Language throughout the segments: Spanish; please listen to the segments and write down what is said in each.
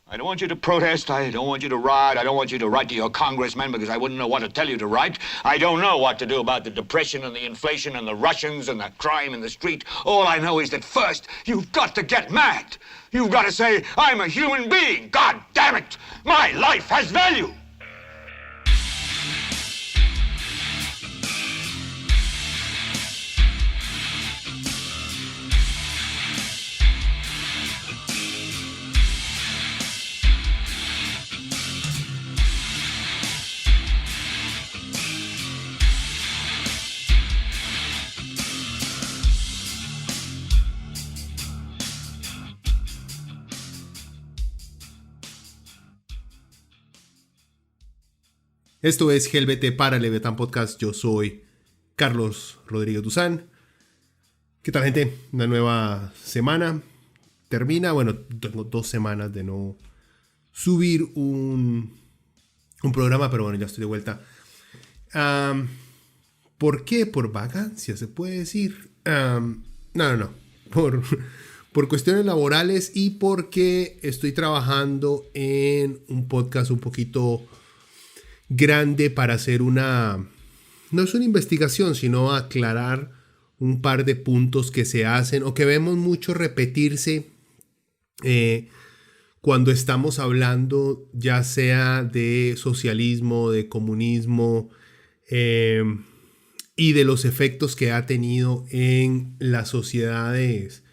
I don't want you to protest. I don't want you to riot. I don't want you to write to your congressman because I wouldn't know what to tell you to write. I don't know what to do about the depression and the inflation and the Russians and the crime in the street. All I know is that first, you've got to get mad. You've got to say, I'm a human being. God damn it. My life has value. Esto es GLBT para Leviatán Podcast. Yo soy Carlos Rodríguez Duzán. ¿Qué tal, gente? Una nueva semana termina. Bueno, tengo 2 semanas de no subir un programa, pero bueno, ya estoy de vuelta. ¿Por qué? Por vagancia, se puede decir. No. Por cuestiones laborales y porque estoy trabajando en un podcast un poquito grande para hacer no es una investigación, sino aclarar un par de puntos que se hacen o que vemos mucho repetirse cuando estamos hablando ya sea de socialismo, de comunismo y de los efectos que ha tenido en las sociedades,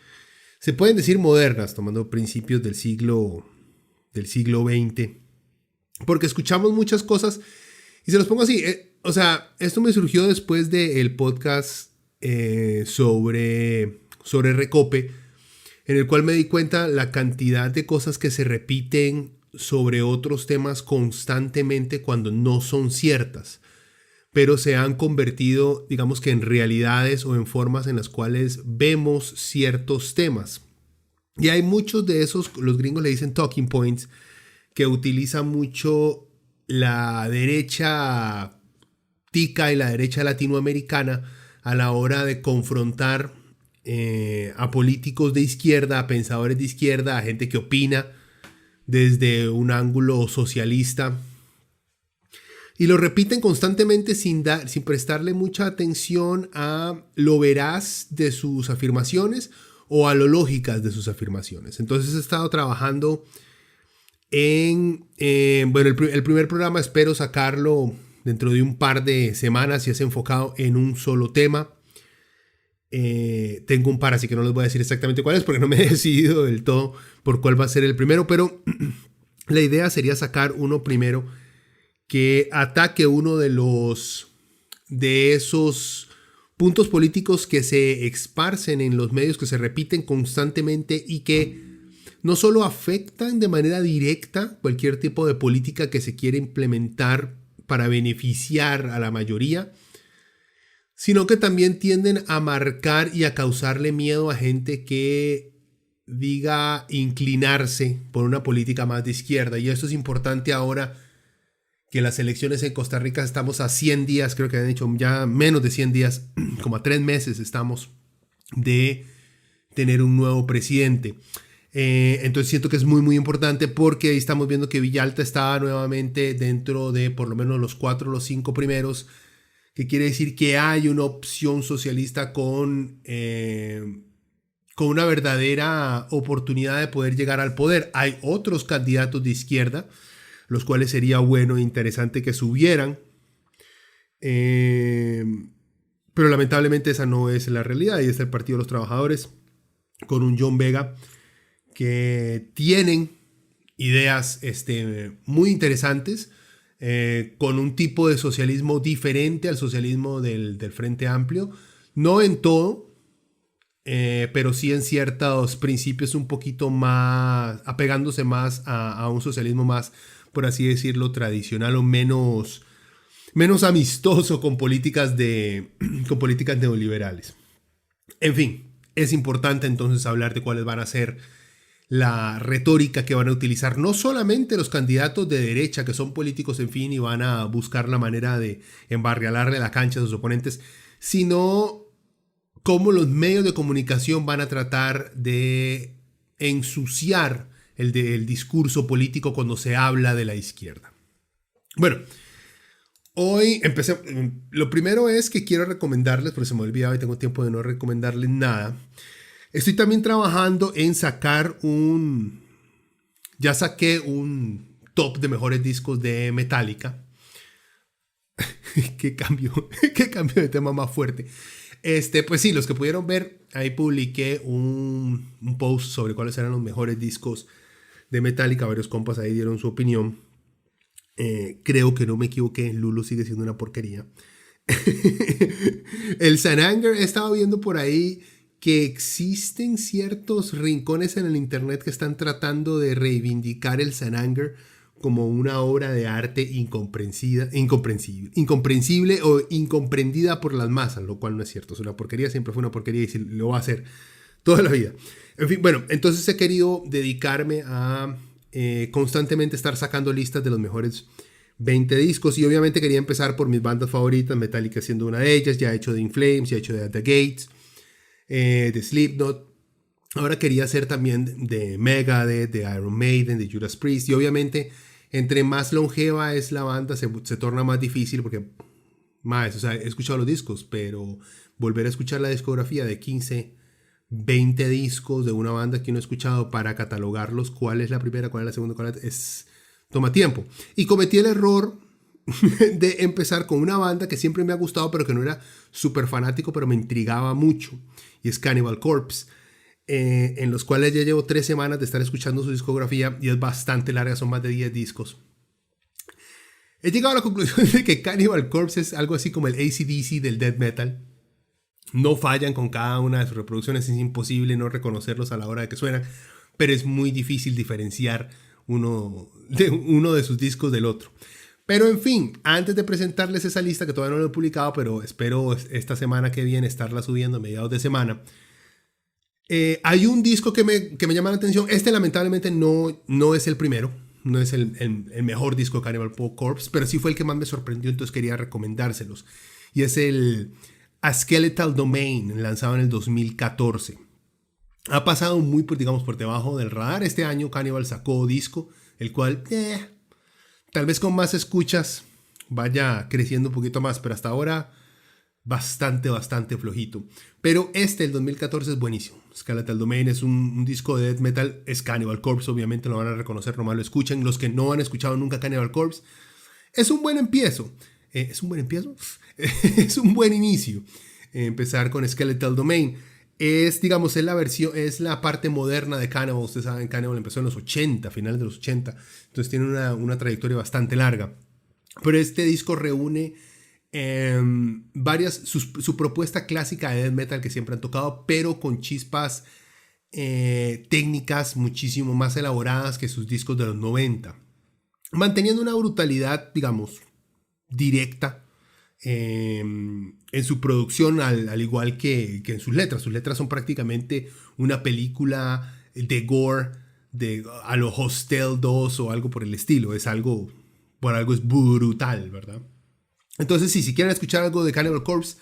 se pueden decir modernas, tomando principios del siglo XX. Porque escuchamos muchas cosas y se los pongo así. Esto me surgió después del podcast sobre Recope, en el cual me di cuenta la cantidad de cosas que se repiten sobre otros temas constantemente cuando no son ciertas, pero se han convertido, digamos que en realidades o en formas en las cuales vemos ciertos temas. Y hay muchos de esos, los gringos le dicen talking points, que utiliza mucho la derecha tica y la derecha latinoamericana a la hora de confrontar a políticos de izquierda, a pensadores de izquierda, a gente que opina desde un ángulo socialista. Y lo repiten constantemente sin prestarle mucha atención a lo veraz de sus afirmaciones o a lo lógicas de sus afirmaciones. Entonces he estado trabajando el primer programa espero sacarlo dentro de un par de semanas y es enfocado en un solo tema. Tengo un par, así que no les voy a decir exactamente cuál es porque no me he decidido del todo por cuál va a ser el primero, pero la idea sería sacar uno primero que ataque uno de esos puntos políticos que se esparcen en los medios, que se repiten constantemente y que no solo afectan de manera directa cualquier tipo de política que se quiere implementar para beneficiar a la mayoría, sino que también tienden a marcar y a causarle miedo a gente que diga inclinarse por una política más de izquierda. Y esto es importante ahora que las elecciones en Costa Rica estamos a 100 días, creo que han hecho ya menos de 100 días, como a 3 meses estamos de tener un nuevo presidente. Entonces siento que es muy muy importante porque ahí estamos viendo que Villalta está nuevamente dentro de por lo menos los 4 o los 5 primeros, que quiere decir que hay una opción socialista con una verdadera oportunidad de poder llegar al poder. Hay otros candidatos de izquierda, los cuales sería bueno e interesante que subieran, pero lamentablemente esa no es la realidad. Ahí está el Partido de los Trabajadores con un John Vega que tienen ideas muy interesantes, con un tipo de socialismo diferente al socialismo del Frente Amplio, no en todo, pero sí en ciertos principios un poquito más, apegándose más a un socialismo más, por así decirlo, tradicional o menos amistoso con políticas neoliberales. En fin, es importante entonces hablar de cuáles van a ser la retórica que van a utilizar no solamente los candidatos de derecha, que son políticos, en fin, y van a buscar la manera de embarrialarle la cancha a sus oponentes, sino cómo los medios de comunicación van a tratar de ensuciar el discurso político cuando se habla de la izquierda. Bueno, hoy empecé. Lo primero es que quiero recomendarles, porque se me olvidaba y tengo tiempo de no recomendarles nada. Estoy también trabajando en sacar ya saqué un top de mejores discos de Metallica. qué cambio de tema más fuerte. Pues sí, los que pudieron ver, ahí publiqué un post sobre cuáles eran los mejores discos de Metallica. Varios compas ahí dieron su opinión. Creo que no me equivoqué, Lulu sigue siendo una porquería. El St. Anger, he estado viendo por ahí que existen ciertos rincones en el internet que están tratando de reivindicar el St. Anger como una obra de arte incomprensible o incomprendida por las masas, lo cual no es cierto. Es una porquería, siempre fue una porquería y lo va a hacer toda la vida. En fin, bueno, entonces he querido dedicarme a constantemente estar sacando listas de los mejores 20 discos y obviamente quería empezar por mis bandas favoritas, Metallica siendo una de ellas. Ya he hecho de In Flames, ya he hecho de At the Gates, de Slipknot. Ahora quería hacer también de Megadeth, de Iron Maiden, de Judas Priest. Y obviamente entre más longeva es la banda se torna más difícil porque he escuchado los discos, pero volver a escuchar la discografía de 15, 20 discos de una banda que uno ha escuchado para catalogarlos, cuál es la primera, cuál es la segunda, toma tiempo. Y cometí el error de empezar con una banda que siempre me ha gustado, pero que no era súper fanático, pero me intrigaba mucho, y es Cannibal Corpse, en los cuales ya llevo 3 semanas de estar escuchando su discografía y es bastante larga, son más de 10 discos. He llegado a la conclusión de que Cannibal Corpse es algo así como el AC/DC del death metal. No fallan con cada una de sus reproducciones, es imposible no reconocerlos a la hora de que suenan, pero es muy difícil diferenciar uno de sus discos del otro. Pero en fin, antes de presentarles esa lista que todavía no lo he publicado, pero espero esta semana que viene estarla subiendo a mediados de semana, hay un disco que me llama la atención. Lamentablemente no es el primero, no es el mejor disco de Cannibal Corpse, pero sí fue el que más me sorprendió, entonces quería recomendárselos. Y es el A Skeletal Domain, lanzado en el 2014. Ha pasado muy por debajo del radar. Este año Cannibal sacó disco, el cual tal vez con más escuchas vaya creciendo un poquito más, pero hasta ahora bastante flojito. Pero el 2014 es buenísimo. Skeletal Domain es un disco de death metal, es Cannibal Corpse, obviamente lo van a reconocer, nomás lo escuchen. Los que no han escuchado nunca Cannibal Corpse, es un buen empiezo. ¿Es un buen empiezo? Es un buen inicio. Empezar con Skeletal Domain. Es la parte moderna de Cannibal. Ustedes saben, Cannibal empezó en los 80, finales de los 80. Entonces tiene una trayectoria bastante larga. Pero este disco reúne su propuesta clásica de death metal que siempre han tocado, pero con chispas técnicas muchísimo más elaboradas que sus discos de los 90. Manteniendo una brutalidad, directa en su producción, al igual que en sus letras. Sus letras son prácticamente una película de gore a lo Hostel 2 o algo por el estilo. Es algo brutal, ¿verdad? Entonces, si quieren escuchar algo de Cannibal Corpse,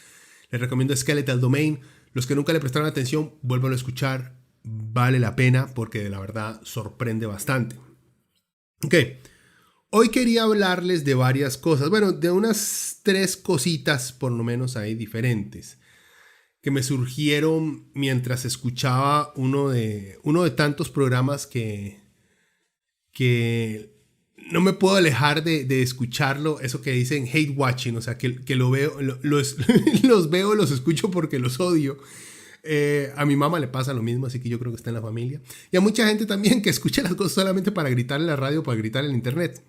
les recomiendo Skeletal Domain. Los que nunca le prestaron atención, vuélvanlo a escuchar. Vale la pena porque la verdad sorprende bastante. Ok. Hoy quería hablarles de varias cosas, de unas 3 cositas por lo menos ahí diferentes que me surgieron mientras escuchaba uno de tantos programas que no me puedo alejar de escucharlo, eso que dicen hate watching, o sea, que lo veo, los veo, los escucho porque los odio. A mi mamá le pasa lo mismo, así que yo creo que está en la familia. Y a mucha gente también que escucha las cosas solamente para gritar en la radio, para gritar en el internet.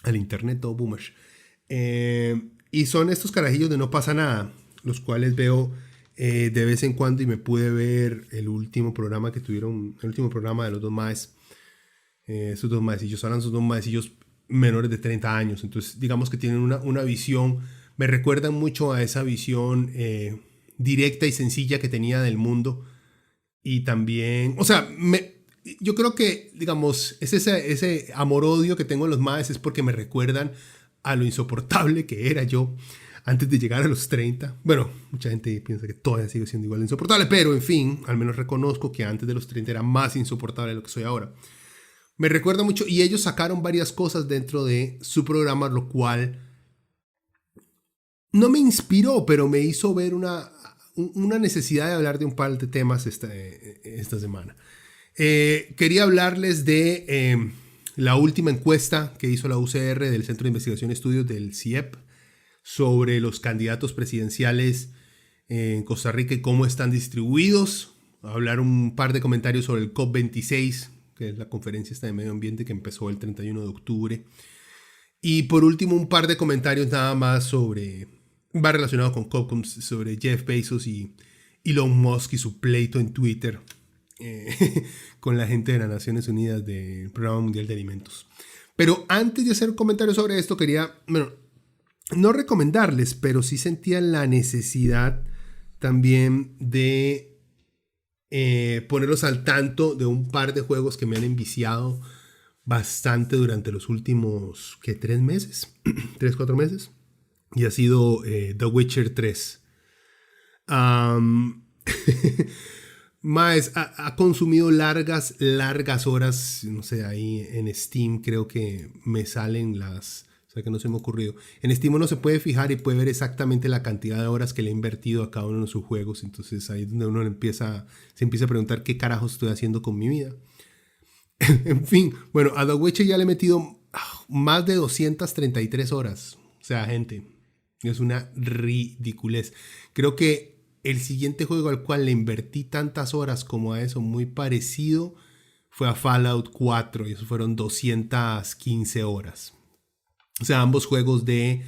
Al internet todo boomers. Y son estos carajillos de No Pasa Nada, los cuales veo de vez en cuando, y me pude ver el último programa que tuvieron, el último programa de los dos maes. Sus dos maecillos, ahora sus dos maecillos menores de 30 años. Entonces digamos que tienen una visión, me recuerdan mucho a esa visión directa y sencilla que tenía del mundo. Y también, yo creo que, ese amor-odio que tengo en los maes es porque me recuerdan a lo insoportable que era yo antes de llegar a los 30. Bueno, mucha gente piensa que todavía sigo siendo igual de insoportable, pero en fin, al menos reconozco que antes de los 30 era más insoportable de lo que soy ahora. Me recuerda mucho, y ellos sacaron varias cosas dentro de su programa, lo cual no me inspiró, pero me hizo ver una necesidad de hablar de un par de temas esta semana. Quería hablarles de la última encuesta que hizo la UCR del Centro de Investigación y Estudios del CIEP sobre los candidatos presidenciales en Costa Rica y cómo están distribuidos. Hablar un par de comentarios sobre el COP26, que es la conferencia esta de medio ambiente que empezó el 31 de octubre. Y por último, un par de comentarios nada más va relacionado con COP, sobre Jeff Bezos y Elon Musk y su pleito en Twitter con la gente de las Naciones Unidas del Programa Mundial de Alimentos. Pero antes de hacer comentarios sobre esto, quería, bueno, no recomendarles, pero sí sentía la necesidad también de ponerlos al tanto de un par de juegos que me han enviciado bastante durante los últimos, ¿qué? 3 meses, 3-4 meses. Y ha sido The Witcher 3. Más, ha consumido largas horas, no sé, ahí en Steam creo que me salen las... O sea que no se me ha ocurrido. En Steam uno se puede fijar y puede ver exactamente la cantidad de horas que le he invertido a cada uno de sus juegos. Entonces ahí es donde uno se empieza a preguntar qué carajos estoy haciendo con mi vida. En fin, bueno, a The Witcher ya le he metido más de 233 horas. O sea, gente, es una ridiculez. Creo que el siguiente juego al cual le invertí tantas horas como a eso, muy parecido, fue a Fallout 4 y eso fueron 215 horas. O sea, ambos juegos que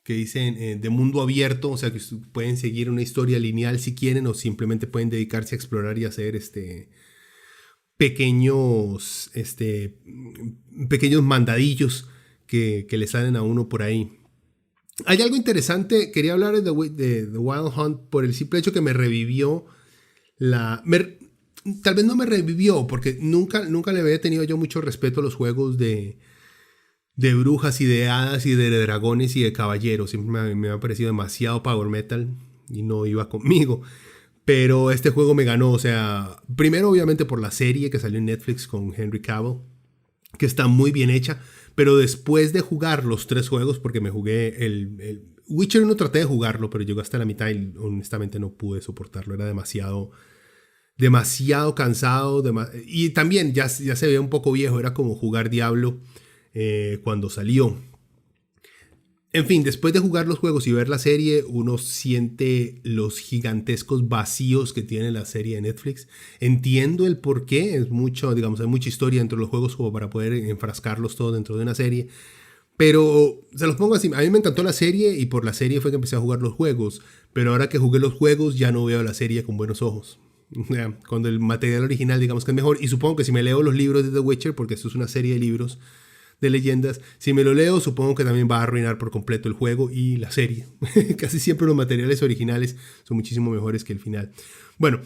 dicen de mundo abierto, o sea, que pueden seguir una historia lineal si quieren o simplemente pueden dedicarse a explorar y hacer pequeños mandadillos que le salen a uno por ahí. Hay algo interesante, quería hablar de The Wild Hunt por el simple hecho que me revivió tal vez no me revivió, porque nunca le había tenido yo mucho respeto a los juegos de brujas y de hadas y de dragones y de caballeros. Siempre me ha parecido demasiado power metal y no iba conmigo. Pero este juego me ganó, o sea, primero obviamente por la serie que salió en Netflix con Henry Cavill, que está muy bien hecha, pero después de jugar los 3 juegos, porque me jugué el Witcher 1, traté de jugarlo, pero llegó hasta la mitad y honestamente no pude soportarlo, era demasiado cansado, y también ya se veía un poco viejo, era como jugar Diablo cuando salió. En fin, después de jugar los juegos y ver la serie, uno siente los gigantescos vacíos que tiene la serie de Netflix. Entiendo el por qué, hay mucha historia dentro de los juegos como para poder enfrascarlos todos dentro de una serie. Pero se los pongo así, a mí me encantó la serie y por la serie fue que empecé a jugar los juegos. Pero ahora que jugué los juegos ya no veo la serie con buenos ojos. Cuando el material original digamos que es mejor. Y supongo que si me leo los libros de The Witcher, porque esto es una serie de libros de leyendas, si me lo leo supongo que también va a arruinar por completo el juego y la serie. Casi siempre los materiales originales son muchísimo mejores que el final. Bueno,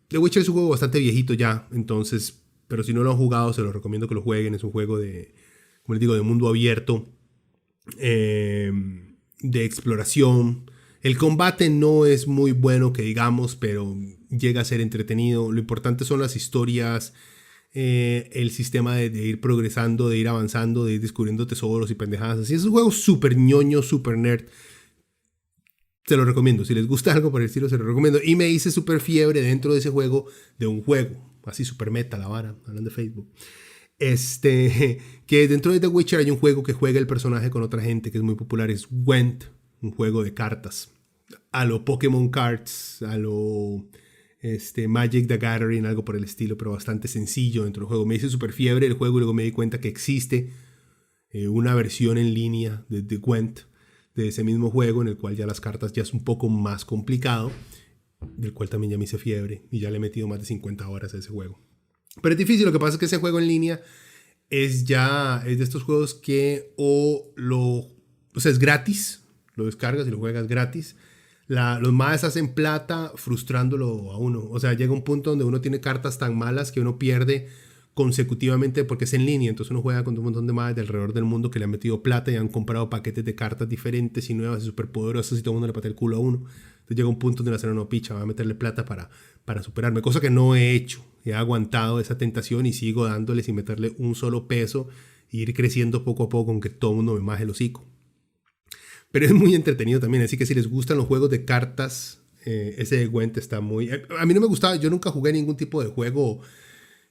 The Witcher es un juego bastante viejito ya, entonces, pero si no lo han jugado se los recomiendo que lo jueguen. Es un juego como les digo, de mundo abierto, de exploración. El combate no es muy bueno que digamos, pero llega a ser entretenido. Lo importante son las historias, el sistema de ir progresando, de ir avanzando, de ir descubriendo tesoros y pendejadas así. Es un juego súper ñoño, súper nerd. Se lo recomiendo. Si les gusta algo por el estilo, se lo recomiendo. Y me hice súper fiebre dentro de ese juego, de un juego, así súper meta la vara, hablando de Facebook. Que dentro de The Witcher hay un juego que juega el personaje con otra gente, que es muy popular, es Gwent, un juego de cartas. A lo Pokémon Cards, a lo... Magic the Gathering, algo por el estilo, pero bastante sencillo dentro del juego. Me hice súper fiebre el juego y luego me di cuenta que existe una versión en línea de Gwent, de ese mismo juego, en el cual ya las cartas ya es un poco más complicado, del cual también ya me hice fiebre y ya le he metido más de 50 horas a ese juego. Pero es difícil, lo que pasa es que ese juego en línea es de estos juegos que o sea, es gratis, lo descargas y lo juegas gratis. Los maes hacen plata frustrándolo a uno. O sea, llega un punto donde uno tiene cartas tan malas que uno pierde consecutivamente porque es en línea. Entonces uno juega con un montón de maes de alrededor del mundo que le han metido plata y han comprado paquetes de cartas diferentes y nuevas y súper poderosas y todo el mundo le patea el culo a uno. Entonces llega un punto donde la cena no picha, voy a meterle plata para superarme, cosa que no he hecho. He aguantado esa tentación y sigo dándole sin meterle un solo peso e ir creciendo poco a poco, aunque todo el mundo me maje el hocico. Pero es muy entretenido también, así que si les gustan los juegos de cartas, ese de Gwent está muy... A mí no me gustaba, yo nunca jugué ningún tipo de juego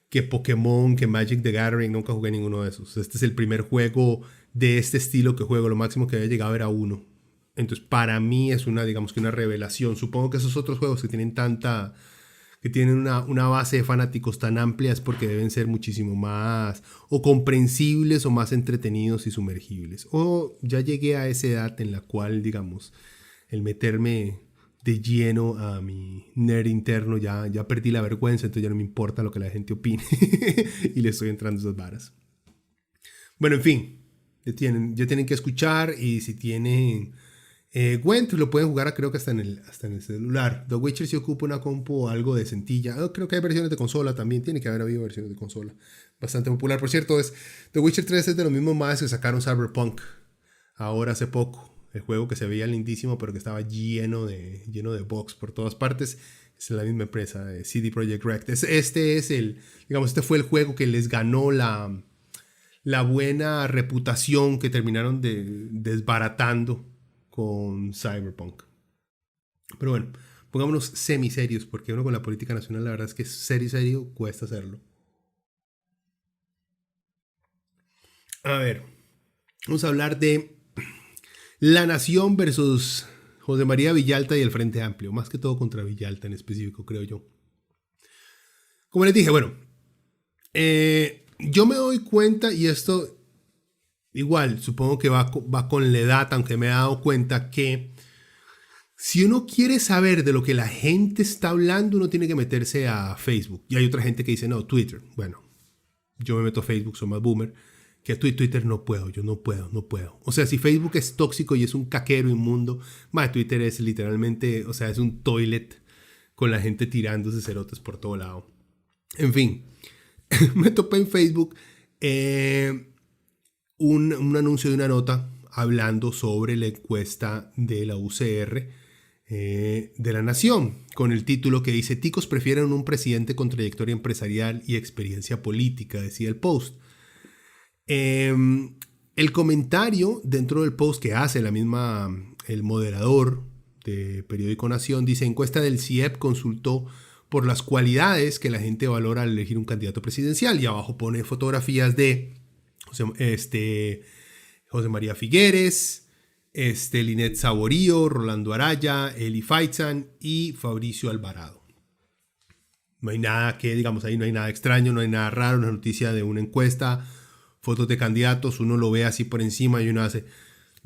que Pokémon, que Magic the Gathering, nunca jugué ninguno de esos. Este es el primer juego de este estilo que juego, lo máximo que había llegado era 1. Entonces para mí es una, digamos que una revelación. Supongo que esos otros juegos que tienen que tienen una base de fanáticos tan amplia es porque deben ser muchísimo más o comprensibles o más entretenidos y sumergibles. O ya llegué a esa edad en la cual, digamos, el meterme de lleno a mi nerd interno ya perdí la vergüenza, entonces ya no me importa lo que la gente opine y le estoy entrando a esas varas. Bueno, en fin, ya tienen que escuchar, y si tienen Gwent lo pueden jugar creo que hasta en el celular. The Witcher si ocupa una compu algo de centilla. Creo que hay versiones de consola también, tiene que haber habido versiones de consola. Bastante popular, por cierto. The Witcher 3 es de los mismos más que sacaron Cyberpunk ahora hace poco. El juego que se veía lindísimo, pero que estaba lleno de bugs por todas partes. Es la misma empresa, CD Projekt Red. Este fue el juego que les ganó la buena reputación que terminaron desbaratando con Cyberpunk. Pero bueno, pongámonos semiserios, porque uno con la política nacional, la verdad es que serio cuesta hacerlo. A ver, vamos a hablar de La Nación versus José María Villalta y el Frente Amplio, más que todo contra Villalta en específico, creo yo. Como les dije, bueno, yo me doy cuenta, y esto igual supongo que va con la edad, aunque me he dado cuenta que si uno quiere saber de lo que la gente está hablando, uno tiene que meterse a Facebook. Y hay otra gente que dice, no, Twitter. Bueno, yo me meto a Facebook, soy más boomer. Que a Twitter no puedo, yo no puedo. O sea, si Facebook es tóxico y es un caquero inmundo, Twitter es literalmente, o sea, es un toilet con la gente tirándose cerotes por todo lado. En fin, me topé en Facebook un anuncio de una nota hablando sobre la encuesta de la UCR de La Nación, con el título que dice: ticos prefieren un presidente con trayectoria empresarial y experiencia política, decía el post. El comentario dentro del post que hace el moderador de Periódico Nación dice: encuesta del CIEP consultó por las cualidades que la gente valora al elegir un candidato presidencial, y abajo pone fotografías de José María Figueres, Linet Saborío, Rolando Araya, Eli Faitzan y Fabricio Alvarado. No hay nada que, digamos, ahí no hay nada extraño, no hay nada raro, una noticia de una encuesta, fotos de candidatos, uno lo ve así por encima y uno hace: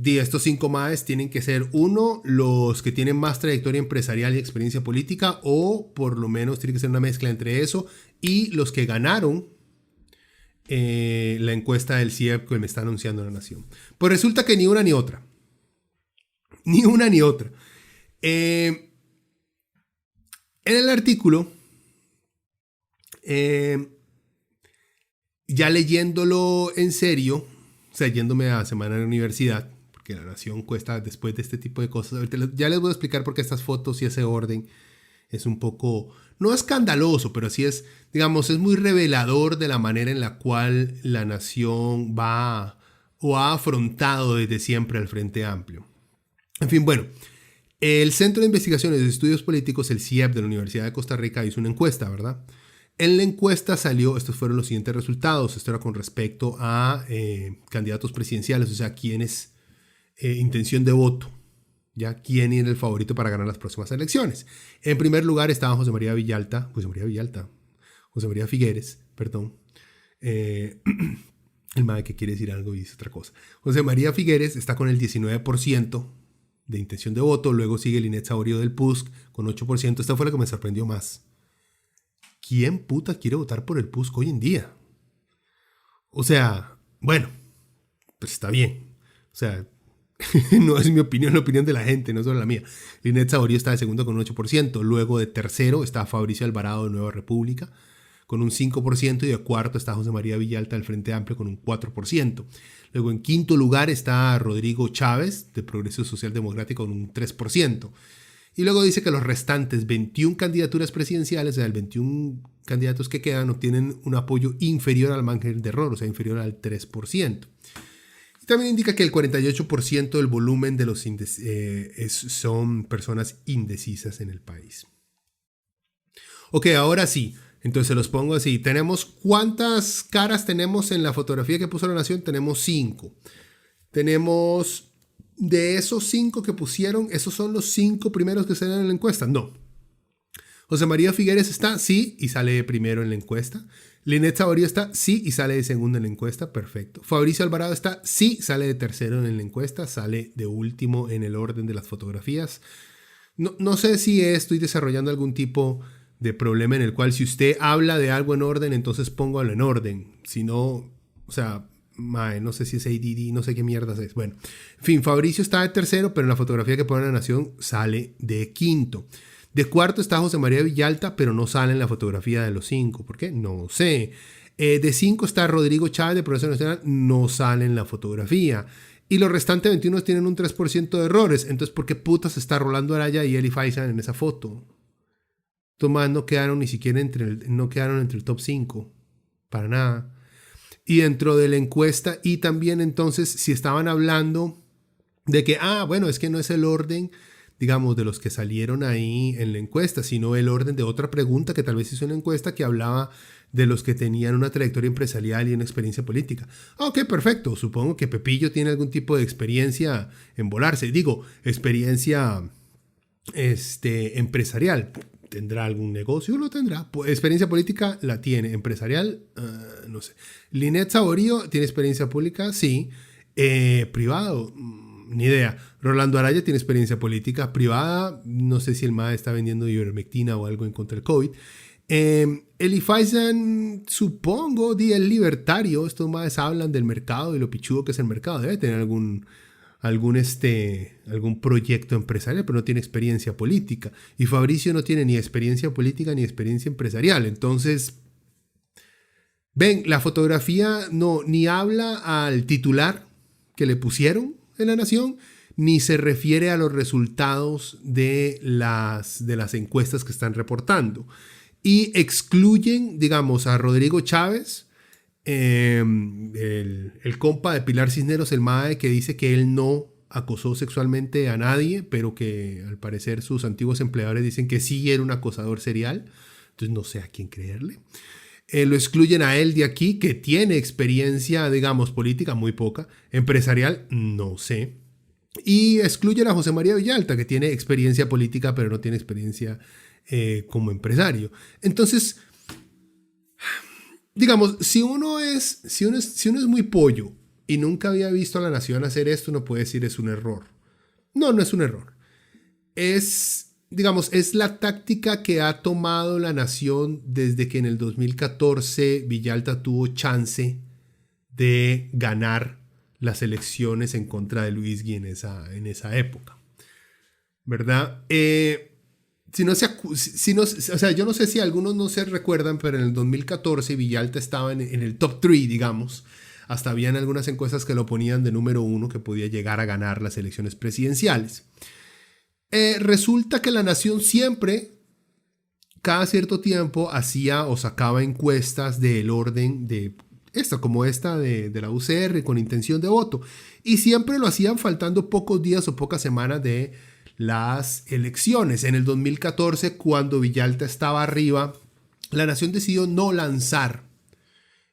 estos 5 maes tienen que ser, uno, los que tienen más trayectoria empresarial y experiencia política, o por lo menos tiene que ser una mezcla entre eso y los que ganaron la encuesta del CIEP que me está anunciando La Nación. Pues resulta que ni una ni otra. Ni una ni otra. En el artículo, ya leyéndolo en serio, o sea, yéndome a semana de la universidad, porque La Nación cuesta después de este tipo de cosas. Ahorita ya les voy a explicar por qué estas fotos y ese orden es un poco, no escandaloso, pero sí es, digamos, es muy revelador de la manera en la cual La Nación va o ha afrontado desde siempre al Frente Amplio. En fin, bueno, el Centro de Investigaciones y Estudios Políticos, el CIEP de la Universidad de Costa Rica, hizo una encuesta, ¿verdad? En la encuesta estos fueron los siguientes resultados. Esto era con respecto a candidatos presidenciales, o sea, quiénes, intención de voto, ya quién era el favorito para ganar las próximas elecciones. En primer lugar estaba José María Figueres, perdón. El mae que quiere decir algo y dice otra cosa. José María Figueres está con el 19% de intención de voto. Luego sigue Linet Saborío del PUSC con 8%. Esta fue la que me sorprendió más. ¿Quién puta quiere votar por el PUSC hoy en día? O sea, bueno, pues está bien. O sea, no es mi opinión, la opinión de la gente, no solo la mía. Linet Saborío está de segundo con un 8%. Luego de tercero está Fabricio Alvarado de Nueva República con un 5%. Y de cuarto está José María Villalta del Frente Amplio con un 4%. Luego en quinto lugar está Rodrigo Chávez de Progreso Social Democrático con un 3%. Y luego dice que los restantes 21 candidaturas presidenciales, o sea, el 21 candidatos que quedan, obtienen un apoyo inferior al margen de error, o sea, inferior al 3%. Y también indica que el 48% del volumen de los son personas indecisas en el país. Ok, ahora sí. Entonces los pongo así. ¿Cuántas caras tenemos en la fotografía que puso La Nación? Tenemos 5. Tenemos... De esos 5 que pusieron, ¿esos son los 5 primeros que salen en la encuesta? No. José María Figueres está, sí, y sale de primero en la encuesta. Linet Saborío está, sí, y sale de segundo en la encuesta. Perfecto. Fabricio Alvarado está, sí, sale de tercero en la encuesta. Sale de último en el orden de las fotografías. No sé si estoy desarrollando algún tipo de problema en el cual si usted habla de algo en orden, entonces póngalo en orden. Si no, o sea... no sé si es ADD, no sé qué mierdas es. Bueno, en fin, Fabricio está de tercero, pero en la fotografía que pone La Nación sale de quinto. De cuarto está José María Villalta, pero no sale en la fotografía de los 5. ¿Por qué? No sé. De 5 está Rodrigo Chávez de Progreso Nacional, no sale en la fotografía. Y los restantes 21 tienen un 3% de errores. Entonces, ¿por qué putas está Rolando Araya y Eli Faisal en esa foto? Tomás no quedaron ni siquiera no quedaron entre el top 5. Para nada. Y dentro de la encuesta, y también entonces si estaban hablando de que, bueno, es que no es el orden, digamos, de los que salieron ahí en la encuesta, sino el orden de otra pregunta que tal vez hizo una encuesta que hablaba de los que tenían una trayectoria empresarial y una experiencia política. Ok, perfecto, supongo que Pepillo tiene algún tipo de experiencia en volarse, digo, experiencia empresarial. ¿Tendrá algún negocio? Lo tendrá. Experiencia política la tiene. Empresarial, no sé. Linet Saborío tiene experiencia pública, sí. Privado, ni idea. Rolando Araya tiene experiencia política privada. No sé si el MAE está vendiendo ivermectina o algo en contra del COVID. Eli Faisal, supongo, el libertario. Estos MAEs hablan del mercado y lo pichudo que es el mercado. Debe tener algún proyecto empresarial, pero no tiene experiencia política. Y Fabricio no tiene ni experiencia política ni experiencia empresarial. Entonces, ven, la fotografía ni habla al titular que le pusieron en La Nación, ni se refiere a los resultados de las encuestas que están reportando. Y excluyen, digamos, a Rodrigo Chávez, el compa de Pilar Cisneros, el MAE, que dice que él no acosó sexualmente a nadie, pero que al parecer sus antiguos empleadores dicen que sí era un acosador serial. Entonces no sé a quién creerle. Lo excluyen a él de aquí, que tiene experiencia, digamos, política, muy poca. Empresarial, no sé. Y excluyen a José María Villalta, que tiene experiencia política, pero no tiene experiencia como empresario. Entonces, digamos, si uno es muy pollo y nunca había visto a La Nación hacer esto, uno puede decir es un error. No es un error. Es la táctica que ha tomado La Nación desde que en el 2014 Villalta tuvo chance de ganar las elecciones en contra de Luisgui en esa época. ¿Verdad? yo no sé si algunos no se recuerdan, pero en el 2014 Villalta estaba en el top 3, digamos. Hasta habían algunas encuestas que lo ponían de número 1, que podía llegar a ganar las elecciones presidenciales. Resulta que La Nación siempre, cada cierto tiempo, hacía o sacaba encuestas del orden de como esta de la UCR con intención de voto. Y siempre lo hacían faltando pocos días o pocas semanas de las elecciones. En el 2014, cuando Villalta estaba arriba, La Nación decidió no lanzar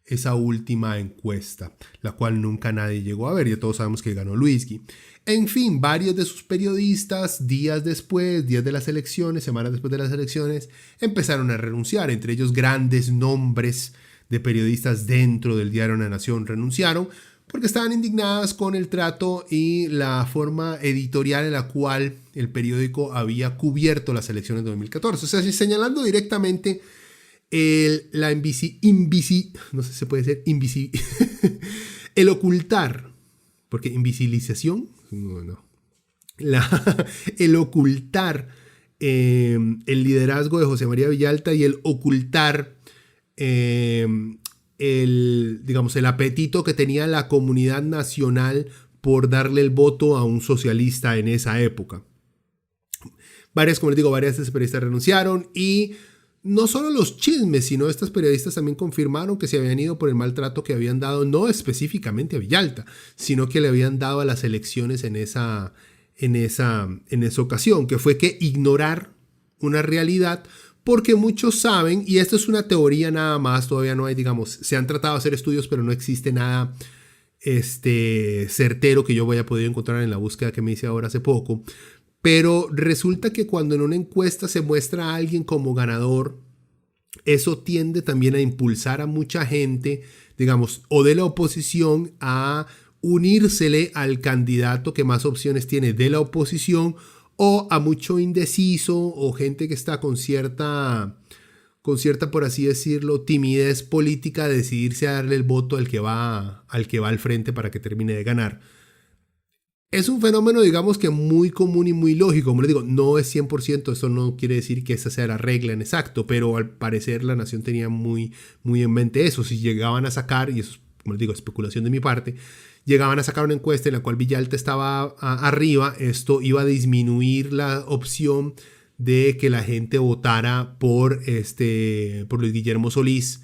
esa última encuesta, la cual nunca nadie llegó a ver. Ya todos sabemos que ganó Luisgui. En fin, varios de sus periodistas, días de las elecciones, semanas después de las elecciones, empezaron a renunciar. Entre ellos, grandes nombres de periodistas dentro del diario La Nación renunciaron porque estaban indignadas con el trato y la forma editorial en la cual el periódico había cubierto las elecciones de 2014. O sea, señalando directamente no sé si se puede decir el ocultar, porque invisibilización, el ocultar el liderazgo de José María Villalta y el ocultar el apetito que tenía la comunidad nacional por darle el voto a un socialista en esa época. Como les digo, varias de esas periodistas renunciaron y no solo los chismes, sino estas periodistas también confirmaron que se habían ido por el maltrato que habían dado, no específicamente a Villalta, sino que le habían dado a las elecciones en esa ocasión, que fue que ignorar una realidad, porque muchos saben, y esto es una teoría nada más, todavía no hay, digamos, se han tratado de hacer estudios, pero no existe nada certero que yo haya podido encontrar en la búsqueda que me hice ahora hace poco. Pero resulta que cuando en una encuesta se muestra a alguien como ganador, eso tiende también a impulsar a mucha gente, digamos, o de la oposición a unírsele al candidato que más opciones tiene de la oposición, o a mucho indeciso o gente que está con cierta, por así decirlo, timidez política, de decidirse a darle el voto al que va al frente para que termine de ganar. Es un fenómeno, digamos, que muy común y muy lógico. Como les digo, no es 100%, eso no quiere decir que esa sea la regla en exacto, pero al parecer la nación tenía muy, muy en mente eso. Si llegaban a sacar, y eso es, como les digo, especulación de mi parte, llegaban a sacar una encuesta en la cual Villalta estaba arriba, esto iba a disminuir la opción de que la gente votara por Luis Guillermo Solís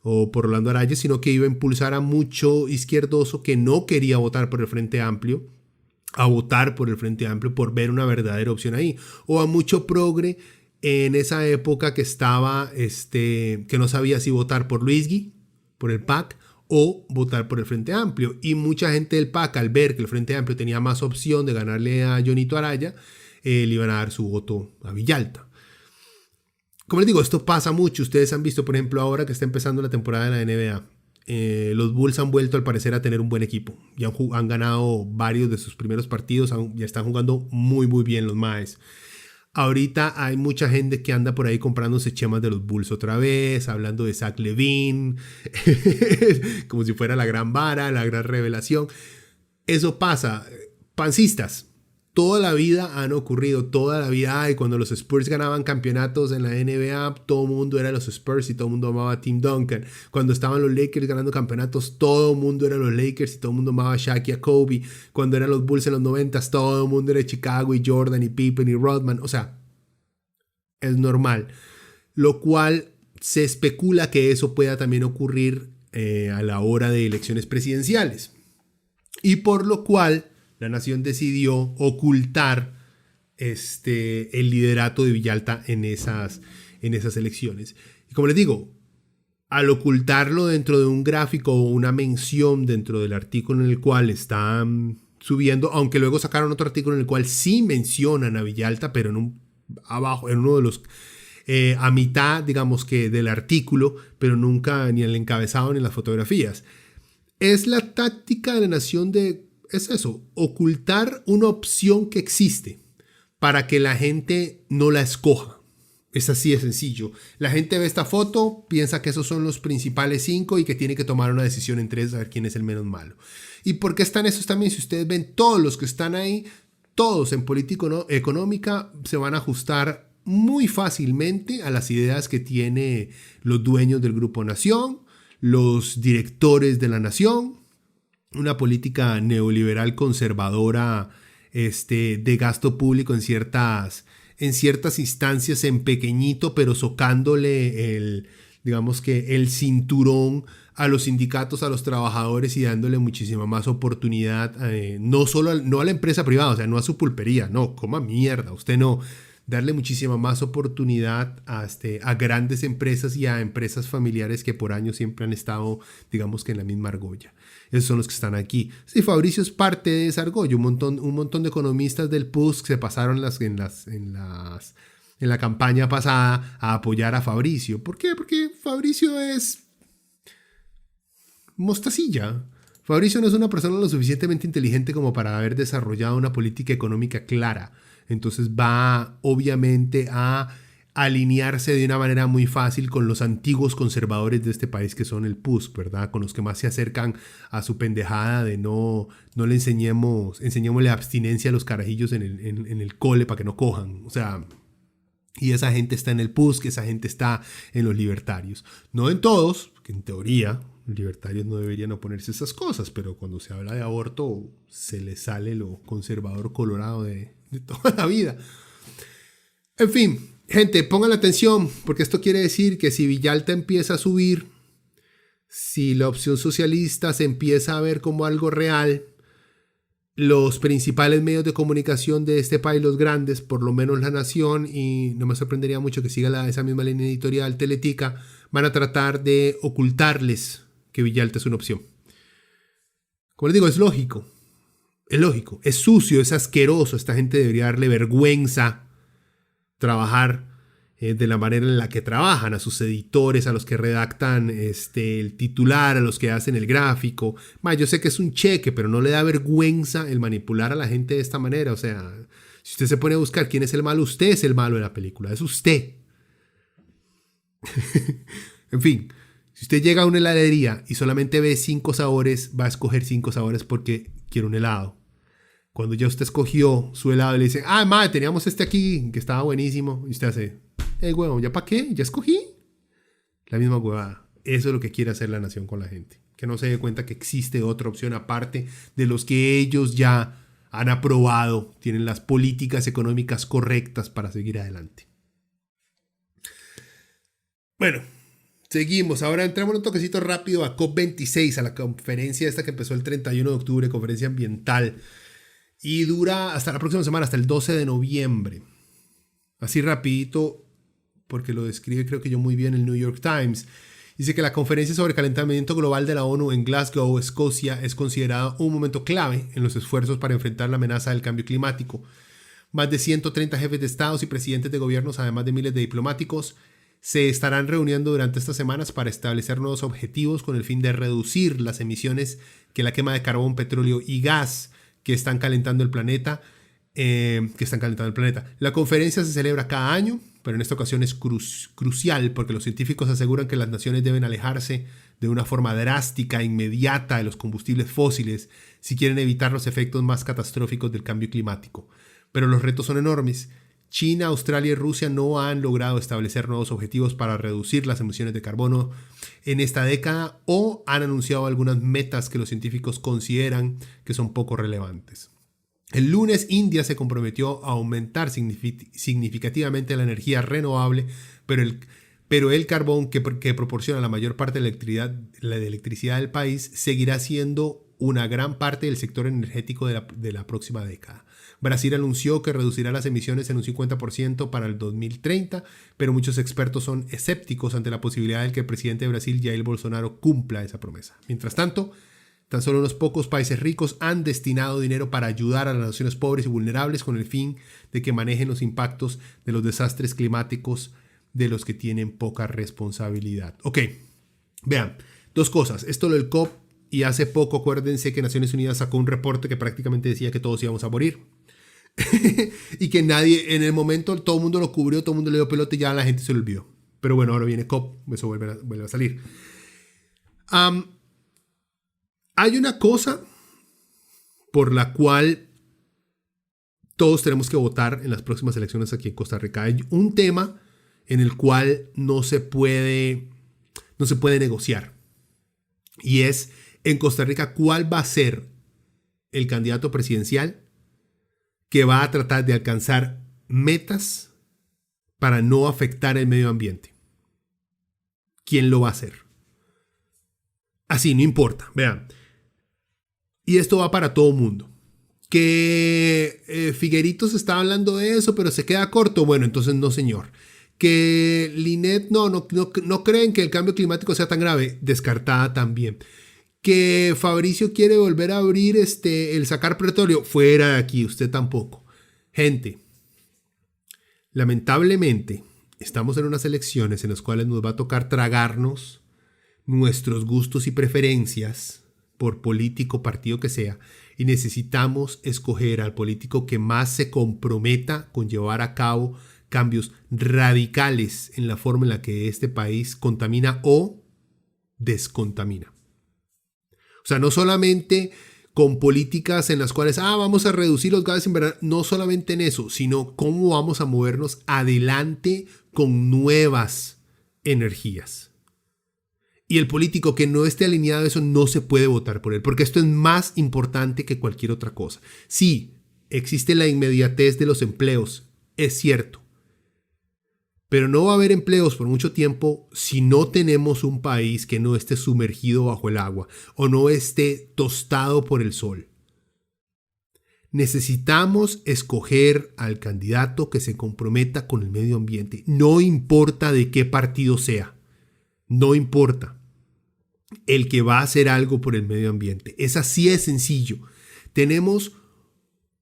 o por Rolando Araya, sino que iba a impulsar a mucho izquierdoso que no quería votar por el Frente Amplio a votar por el Frente Amplio por ver una verdadera opción ahí, o a mucho progre en esa época que estaba, que no sabía si votar por Luisgui, por el PAC, o votar por el Frente Amplio, y mucha gente del PAC, al ver que el Frente Amplio tenía más opción de ganarle a Jonito Araya, le iban a dar su voto a Villalta. Como les digo, esto pasa mucho. Ustedes han visto, por ejemplo, ahora que está empezando la temporada de la NBA, los Bulls han vuelto al parecer a tener un buen equipo. Ya han ganado varios de sus primeros partidos, ya están jugando muy muy bien los Maes. Ahorita hay mucha gente que anda por ahí comprándose chemas de los Bulls otra vez, hablando de Zach LaVine, como si fuera la gran vara, la gran revelación. Eso pasa. Pancistas, toda la vida han ocurrido, toda la vida. Y cuando los Spurs ganaban campeonatos en la NBA, todo el mundo era los Spurs y todo el mundo amaba a Tim Duncan. Cuando estaban los Lakers ganando campeonatos, todo el mundo era los Lakers y todo el mundo amaba a Shaq y a Kobe. Cuando eran los Bulls en los 90s, todo el mundo era Chicago y Jordan y Pippen y Rodman. O sea, es normal. Lo cual se especula que eso pueda también ocurrir a la hora de elecciones presidenciales. Y por lo cual la nación decidió ocultar el liderato de Villalta en esas elecciones. Y como les digo, al ocultarlo dentro de un gráfico o una mención dentro del artículo en el cual están subiendo, aunque luego sacaron otro artículo en el cual sí mencionan a Villalta, pero en uno de los a mitad, digamos que del artículo, pero nunca ni en el encabezado ni en las fotografías. Es la táctica de la nación es eso, ocultar una opción que existe para que la gente no la escoja. Es así de sencillo. La gente ve esta foto, piensa que esos son los principales 5 y que tiene que tomar una decisión entre ellos a ver quién es el menos malo. ¿Y por qué están esos también? Si ustedes ven todos los que están ahí, todos en política económica se van a ajustar muy fácilmente a las ideas que tiene los dueños del Grupo Nación, los directores de la Nación, una política neoliberal conservadora de gasto público en ciertas instancias en pequeñito, pero socándole digamos que el cinturón a los sindicatos, a los trabajadores y dándole muchísima más oportunidad, no a la empresa privada, o sea, no a su pulpería, no, coma mierda, usted no. Darle muchísima más oportunidad a grandes empresas y a empresas familiares que por años siempre han estado, digamos que en la misma argolla. Esos son los que están aquí. Sí, Fabricio es parte de esa argolla. Un montón de economistas del PUSC se pasaron en la campaña pasada a apoyar a Fabricio. ¿Por qué? Porque Fabricio es mostacilla. Fabricio no es una persona lo suficientemente inteligente como para haber desarrollado una política económica clara. Entonces va obviamente a alinearse de una manera muy fácil con los antiguos conservadores de este país que son el PUSC, ¿verdad? Con los que más se acercan a su pendejada de no le enseñémosle abstinencia a los carajillos en el cole para que no cojan. O sea, y esa gente está en el PUSC, esa gente está en los libertarios. No en todos, porque en teoría los libertarios no deberían oponerse a esas cosas, pero cuando se habla de aborto se les sale lo conservador colorado de toda la vida. En fin, gente, pongan atención, porque esto quiere decir que si Villalta empieza a subir, si la opción socialista se empieza a ver como algo real, los principales medios de comunicación de este país, los grandes, por lo menos La Nación, y no me sorprendería mucho que siga esa misma línea editorial, Teletica, van a tratar de ocultarles que Villalta es una opción. Como les digo, es lógico, es sucio, es asqueroso, esta gente debería darle vergüenza trabajar de la manera en la que trabajan, a sus editores, a los que redactan el titular, a los que hacen el gráfico. Yo sé que es un cheque, pero no le da vergüenza el manipular a la gente de esta manera. O sea, si usted se pone a buscar quién es el malo, usted es el malo de la película, es usted. En fin, si usted llega a una heladería y solamente ve 5 sabores, va a escoger 5 sabores porque quiere un helado. Cuando ya usted escogió su helado y le dicen, madre, teníamos este aquí que estaba buenísimo, y usted hace, huevón, ¿ya para qué? ¿Ya escogí? La misma huevada. Eso es lo que quiere hacer La Nación con la gente. Que no se dé cuenta que existe otra opción aparte de los que ellos ya han aprobado, tienen las políticas económicas correctas para seguir adelante. Bueno, seguimos. Ahora entramos un toquecito rápido a COP26, a la conferencia esta que empezó el 31 de octubre, conferencia ambiental. Y dura hasta la próxima semana, hasta el 12 de noviembre. Así rapidito, porque lo describe creo que yo muy bien el New York Times. Dice que la conferencia sobre calentamiento global de la ONU en Glasgow, Escocia, es considerada un momento clave en los esfuerzos para enfrentar la amenaza del cambio climático. Más de 130 jefes de estados y presidentes de gobiernos, además de miles de diplomáticos, se estarán reuniendo durante estas semanas para establecer nuevos objetivos con el fin de reducir las emisiones que la quema de carbón, petróleo y gas que están calentando el planeta. La conferencia se celebra cada año, pero en esta ocasión es crucial porque los científicos aseguran que las naciones deben alejarse de una forma drástica e inmediata de los combustibles fósiles si quieren evitar los efectos más catastróficos del cambio climático. Pero los retos son enormes. China, Australia y Rusia no han logrado establecer nuevos objetivos para reducir las emisiones de carbono en esta década o han anunciado algunas metas que los científicos consideran que son poco relevantes. El lunes, India se comprometió a aumentar significativamente la energía renovable, pero el carbón que proporciona la mayor parte de la electricidad del país seguirá siendo una gran parte del sector energético de la próxima década. Brasil anunció que reducirá las emisiones en un 50% para el 2030, pero muchos expertos son escépticos ante la posibilidad de que el presidente de Brasil, Jair Bolsonaro, cumpla esa promesa. Mientras tanto, tan solo unos pocos países ricos han destinado dinero para ayudar a las naciones pobres y vulnerables con el fin de que manejen los impactos de los desastres climáticos de los que tienen poca responsabilidad. Ok, vean, 2 cosas. Esto lo del COP, y hace poco acuérdense que Naciones Unidas sacó un reporte que prácticamente decía que todos íbamos a morir. Y que nadie, en el momento todo el mundo lo cubrió, todo el mundo le dio pelota y ya la gente se lo olvidó. Pero bueno, ahora viene COP, eso vuelve a salir. Hay una cosa por la cual todos tenemos que votar en las próximas elecciones aquí en Costa Rica. Hay un tema en el cual no se puede negociar. Y es en Costa Rica cuál va a ser el candidato presidencial que va a tratar de alcanzar metas para no afectar el medio ambiente. ¿Quién lo va a hacer? Así, no importa. Vean. Y esto va para todo mundo. Que Figueritos está hablando de eso, pero se queda corto. Bueno, entonces no, señor. Que Linet no creen que el cambio climático sea tan grave. Descartada también. Que Fabricio quiere volver a abrir el sacar petróleo. Fuera de aquí, usted tampoco. Gente, lamentablemente estamos en unas elecciones en las cuales nos va a tocar tragarnos nuestros gustos y preferencias por político, partido que sea, y necesitamos escoger al político que más se comprometa con llevar a cabo cambios radicales en la forma en la que este país contamina o descontamina. O sea, no solamente con políticas en las cuales vamos a reducir los gases invernadero, no solamente en eso, sino cómo vamos a movernos adelante con nuevas energías. Y el político que no esté alineado a eso no se puede votar por él, porque esto es más importante que cualquier otra cosa. Sí, existe la inmediatez de los empleos, es cierto, Pero no va a haber empleos por mucho tiempo si no tenemos un país que no esté sumergido bajo el agua o no esté tostado por el sol. Necesitamos escoger al candidato que se comprometa con el medio ambiente. No importa de qué partido sea. No importa. El que va a hacer algo por el medio ambiente. Es así de sencillo. Tenemos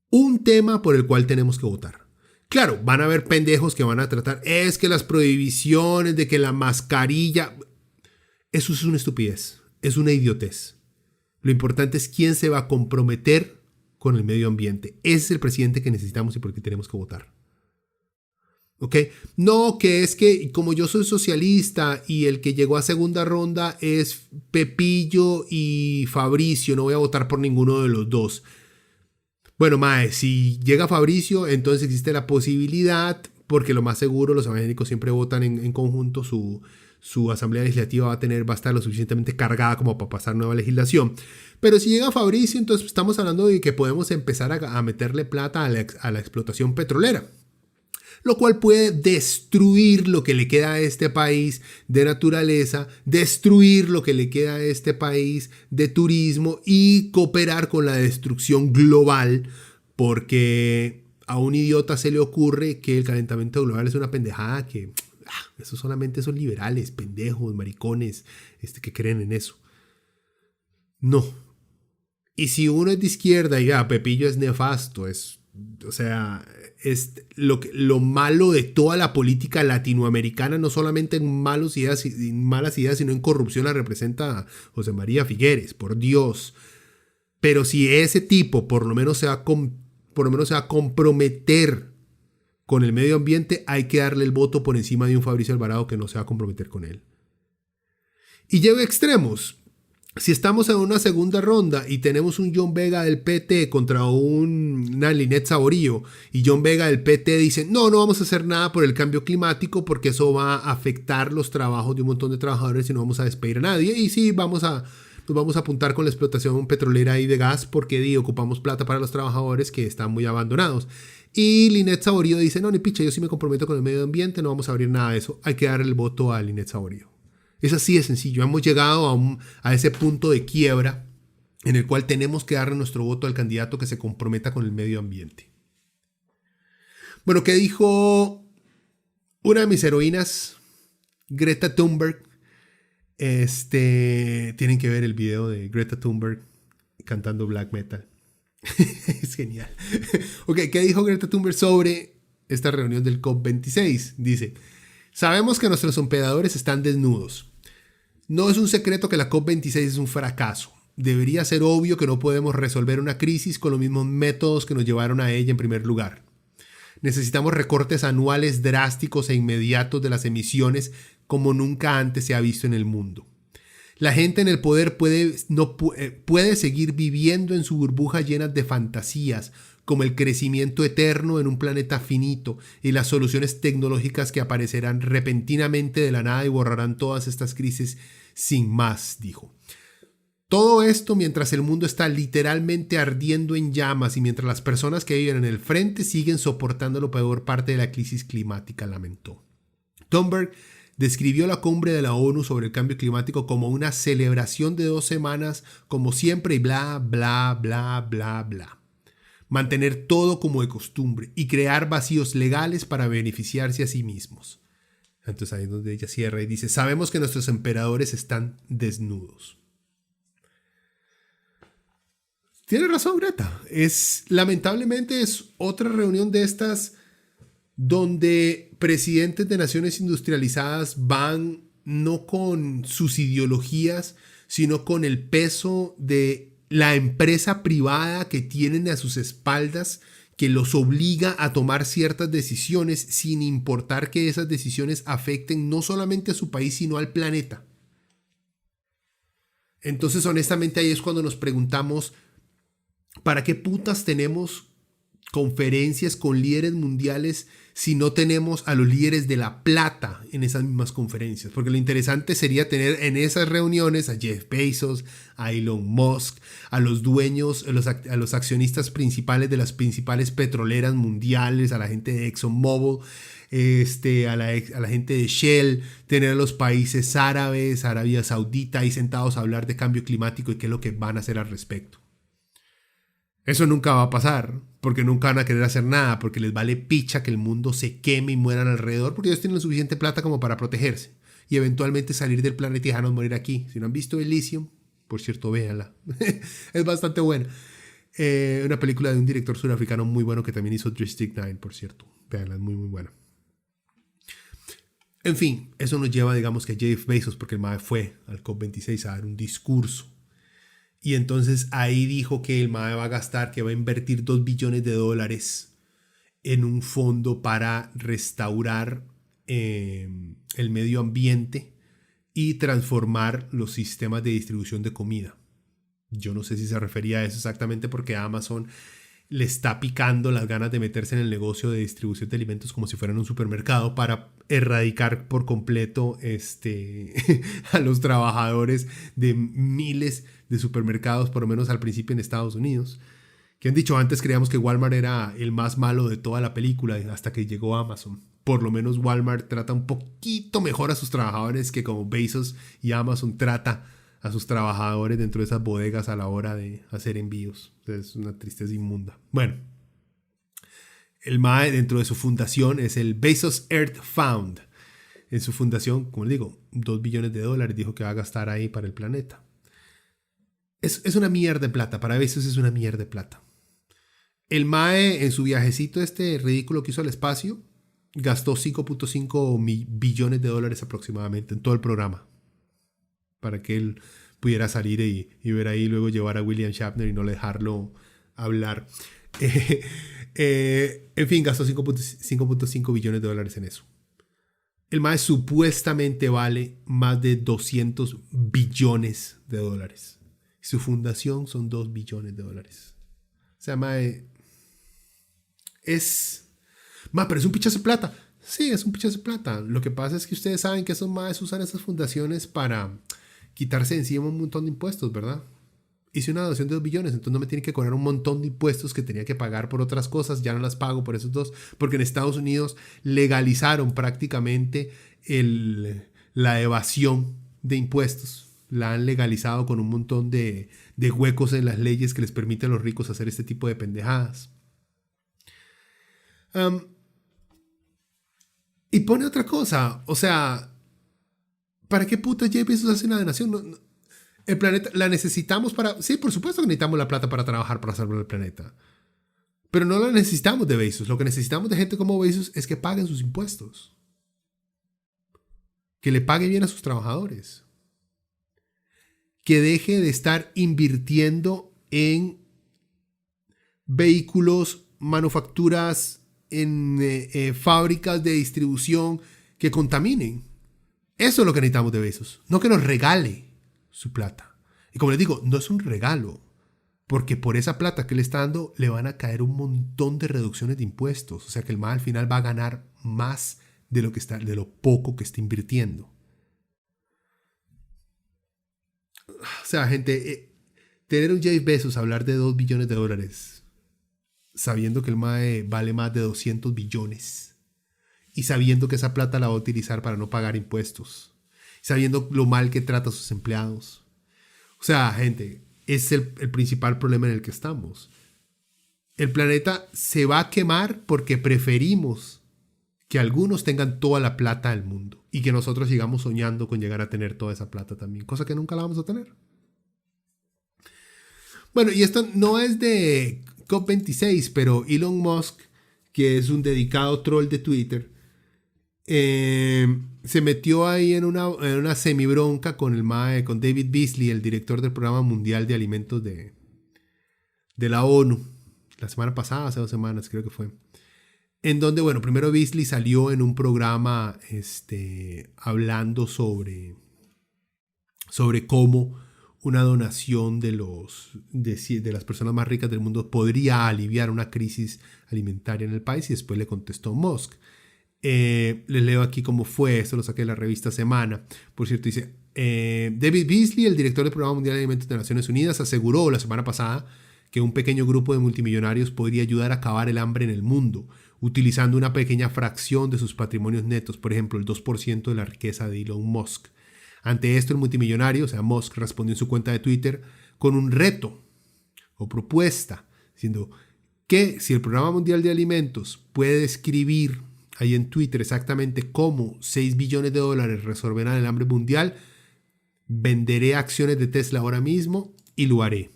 un tema por el cual tenemos que votar. Claro, van a haber pendejos que van a tratar. Es que las prohibiciones de que la mascarilla. Eso es una estupidez. Es una idiotez. Lo importante es quién se va a comprometer con el medio ambiente. Ese es el presidente que necesitamos y por el que tenemos que votar. ¿Ok? No, que es que como yo soy socialista y el que llegó a segunda ronda es Pepillo y Fabricio, no voy a votar por ninguno de los dos. Bueno, mae, si llega Fabricio, entonces existe la posibilidad, porque lo más seguro los evangélicos siempre votan en conjunto, su asamblea legislativa va a estar lo suficientemente cargada como para pasar nueva legislación. Pero si llega Fabricio, entonces estamos hablando de que podemos empezar a meterle plata a la explotación petrolera, lo cual puede destruir lo que le queda a este país de naturaleza, destruir lo que le queda a este país de turismo y cooperar con la destrucción global, porque a un idiota se le ocurre que el calentamiento global es una pendejada que... Eso solamente son liberales, pendejos, maricones, que creen en eso. No. Y si uno es de izquierda y Pepillo es nefasto, es lo malo de toda la política latinoamericana, no solamente en malas ideas, sino en corrupción, la representa José María Figueres, por Dios. Pero si ese tipo por lo menos se va a comprometer con el medio ambiente, hay que darle el voto por encima de un Fabricio Alvarado que no se va a comprometer con él. Y lleva extremos. Si estamos en una segunda ronda y tenemos un John Vega del PT contra una Linet Saborío, y John Vega del PT dice, no vamos a hacer nada por el cambio climático porque eso va a afectar los trabajos de un montón de trabajadores y no vamos a despedir a nadie. Y sí, nos vamos a apuntar con la explotación petrolera y de gas porque ocupamos plata para los trabajadores que están muy abandonados. Y Linet Saborío dice, no, ni picha, yo sí me comprometo con el medio ambiente, no vamos a abrir nada de eso. Hay que darle el voto a Linet Saborío. Es así de sencillo. Hemos llegado a ese punto de quiebra en el cual tenemos que darle nuestro voto al candidato que se comprometa con el medio ambiente. Bueno, ¿qué dijo una de mis heroínas, Greta Thunberg? Tienen que ver el video de Greta Thunberg cantando black metal. Es genial. Ok, ¿qué dijo Greta Thunberg sobre esta reunión del COP26? Dice, sabemos que nuestros hospedadores están desnudos. No es un secreto que la COP26 es un fracaso. Debería ser obvio que no podemos resolver una crisis con los mismos métodos que nos llevaron a ella en primer lugar. Necesitamos recortes anuales drásticos e inmediatos de las emisiones como nunca antes se ha visto en el mundo. La gente en el poder puede seguir viviendo en su burbuja llena de fantasías, como el crecimiento eterno en un planeta finito y las soluciones tecnológicas que aparecerán repentinamente de la nada y borrarán todas estas crisis sin más, dijo. Todo esto mientras el mundo está literalmente ardiendo en llamas y mientras las personas que viven en el frente siguen soportando la peor parte de la crisis climática, lamentó. Thunberg describió la cumbre de la ONU sobre el cambio climático como una celebración de 2 semanas, como siempre y bla, bla, bla, bla, bla. Mantener todo como de costumbre y crear vacíos legales para beneficiarse a sí mismos. Entonces ahí es donde ella cierra y dice, sabemos que nuestros emperadores están desnudos. Tiene razón Greta. Lamentablemente es otra reunión de estas donde presidentes de naciones industrializadas van no con sus ideologías, sino con el peso de la empresa privada que tienen a sus espaldas, que los obliga a tomar ciertas decisiones sin importar que esas decisiones afecten no solamente a su país, sino al planeta. Entonces, honestamente, ahí es cuando nos preguntamos, ¿para qué putas tenemos conferencias con líderes mundiales si no tenemos a los líderes de la plata en esas mismas conferencias? Porque lo interesante sería tener en esas reuniones a Jeff Bezos, a Elon Musk, a los dueños, a los accionistas principales de las principales petroleras mundiales, a la gente de ExxonMobil, a la gente de Shell, tener a los países árabes, Arabia Saudita, ahí sentados a hablar de cambio climático y qué es lo que van a hacer al respecto. Eso nunca va a pasar, porque nunca van a querer hacer nada, porque les vale picha que el mundo se queme y mueran alrededor, porque ellos tienen suficiente plata como para protegerse y eventualmente salir del planeta y dejarnos morir aquí. Si no han visto Elysium, por cierto, véanla. Es bastante buena. Una película de un director surafricano muy bueno que también hizo District 9, por cierto. Véanla, es muy, muy buena. En fin, eso nos lleva, digamos, que a Jeff Bezos, porque el mae fue al COP26 a dar un discurso. Y entonces ahí dijo que el mae va a gastar, que va a invertir $2 billones en un fondo para restaurar el medio ambiente y transformar los sistemas de distribución de comida. Yo no sé si se refería a eso exactamente porque Amazon le está picando las ganas de meterse en el negocio de distribución de alimentos como si fueran un supermercado para erradicar por completo a los trabajadores de miles de supermercados, por lo menos al principio en Estados Unidos. Que han dicho antes, creíamos que Walmart era el más malo de toda la película hasta que llegó Amazon. Por lo menos Walmart trata un poquito mejor a sus trabajadores que como Bezos y Amazon trata a sus trabajadores dentro de esas bodegas a la hora de hacer envíos. Es una tristeza inmunda. Bueno, el MAE dentro de su fundación es el Bezos Earth Fund. En su fundación, como les digo, $2 billones dijo que va a gastar ahí para el planeta. Es una mierda de plata. Para Bezos es una mierda de plata. El MAE en su viajecito ridículo que hizo al espacio gastó $5.5 billones aproximadamente en todo el programa para que él pudiera salir y ver ahí, luego llevar a William Shatner y no dejarlo hablar. En fin, gastó $5.5 billones en eso. El MAE supuestamente vale más de $200 billones. Su fundación son $2 billones. O sea, MAE es... pero es un pichazo de plata. Sí, es un pichazo de plata. Lo que pasa es que ustedes saben que esos MAEs usan esas fundaciones para quitarse encima un montón de impuestos, ¿verdad? Hice una donación de $2 billones, entonces no me tienen que cobrar un montón de impuestos que tenía que pagar por otras cosas, ya no las pago por esos dos, porque en Estados Unidos legalizaron prácticamente la evasión de impuestos. La han legalizado con un montón de huecos en las leyes que les permiten a los ricos hacer este tipo de pendejadas. Y pone otra cosa, o sea, ¿para qué puta Jeff Bezos hace una donación? El planeta la necesitamos para... Sí, por supuesto que necesitamos la plata para trabajar, para salvar el planeta. Pero no la necesitamos de Bezos. Lo que necesitamos de gente como Bezos es que paguen sus impuestos. Que le pague bien a sus trabajadores. Que deje de estar invirtiendo en vehículos, manufacturas, en fábricas de distribución que contaminen. Eso es lo que necesitamos de Bezos. No que nos regale su plata. Y como les digo, no es un regalo. Porque por esa plata que le está dando, le van a caer un montón de reducciones de impuestos. O sea que el MAE al final va a ganar más de lo poco que está invirtiendo. O sea, gente, tener un Jeff Bezos hablar de $2 billones, sabiendo que el MAE vale más de 200 billones y sabiendo que esa plata la va a utilizar para no pagar impuestos, sabiendo lo mal que trata a sus empleados. O sea, gente, es el principal problema en el que estamos. El planeta se va a quemar porque preferimos que algunos tengan toda la plata del mundo y que nosotros sigamos soñando con llegar a tener toda esa plata también, cosa que nunca la vamos a tener. Bueno, y esto no es de COP26, pero Elon Musk, que es un dedicado troll de Twitter, se metió ahí en una semibronca con el MAE, con David Beasley, el director del Programa Mundial de Alimentos de la ONU, la semana pasada, hace 2 semanas creo que fue, en donde, bueno, primero Beasley salió en un programa hablando sobre cómo una donación de las personas más ricas del mundo podría aliviar una crisis alimentaria en el país, y después le contestó Musk. Les leo aquí cómo fue, esto lo saqué de la revista Semana. Por cierto, dice, David Beasley, el director del Programa Mundial de Alimentos de Naciones Unidas, aseguró la semana pasada que un pequeño grupo de multimillonarios podría ayudar a acabar el hambre en el mundo, utilizando una pequeña fracción de sus patrimonios netos, por ejemplo, el 2% de la riqueza de Elon Musk. Ante esto, el multimillonario, o sea, Musk, respondió en su cuenta de Twitter con un reto o propuesta, diciendo que si el Programa Mundial de Alimentos puede describir ahí en Twitter exactamente cómo $6 billones resolverán el hambre mundial, venderé acciones de Tesla ahora mismo y lo haré.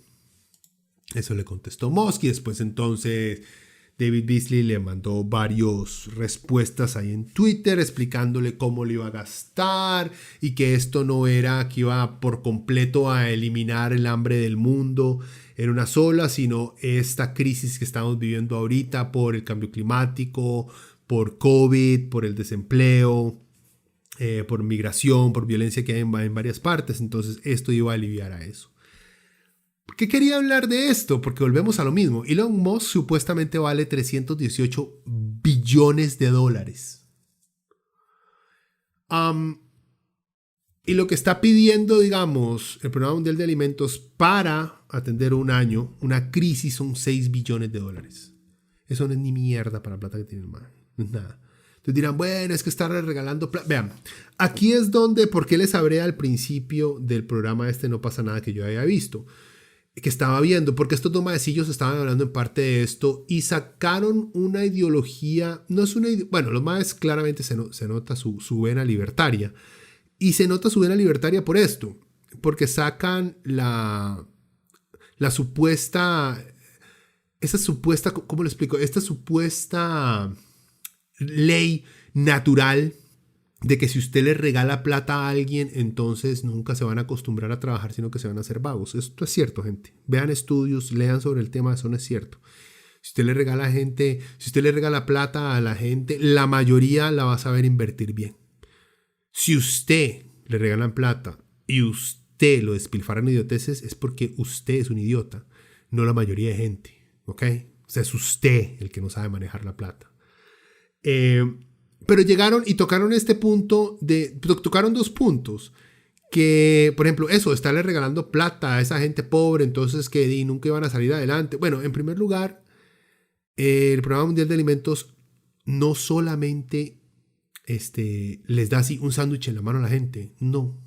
Eso le contestó Musk y después entonces David Beasley le mandó varias respuestas ahí en Twitter explicándole cómo lo iba a gastar y que esto no era que iba por completo a eliminar el hambre del mundo en una sola, sino esta crisis que estamos viviendo ahorita por el cambio climático, por COVID, por el desempleo, por migración, por violencia que hay en varias partes. Entonces esto iba a aliviar a eso. ¿Por qué quería hablar de esto? Porque volvemos a lo mismo. Elon Musk supuestamente vale $318 billones. Y lo que está pidiendo, digamos, el Programa Mundial de Alimentos para atender un año, una crisis, son $6 billones. Eso no es ni mierda para la plata que tiene el man. No es nada. Entonces dirán, bueno, es que está regalando plata. Vean, aquí es donde, porque les hablé al principio del programa No pasa nada que yo haya visto, que estaba viendo, porque estos dos maecillos estaban hablando en parte de esto y sacaron una ideología, no es una, bueno, los maes claramente se nota su vena libertaria, y se nota su vena libertaria por esto, porque sacan la supuesta, ¿cómo lo explico? Esta supuesta ley natural de que si usted le regala plata a alguien, entonces nunca se van a acostumbrar a trabajar, sino que se van a hacer vagos. Esto es cierto, gente. Vean estudios, lean sobre el tema, eso no es cierto. Si usted le regala plata a la gente, la mayoría la va a saber invertir bien. Si usted le regalan plata y usted lo despilfarra en idioteces, es porque usted es un idiota, no la mayoría de gente, ¿ok? O sea, es usted el que no sabe manejar la plata. Pero llegaron y tocaron tocaron dos puntos. Que, por ejemplo, eso, estarle regalando plata a esa gente pobre, entonces que nunca iban a salir adelante. Bueno, en primer lugar, el Programa Mundial de Alimentos no solamente les da así un sándwich en la mano a la gente. No.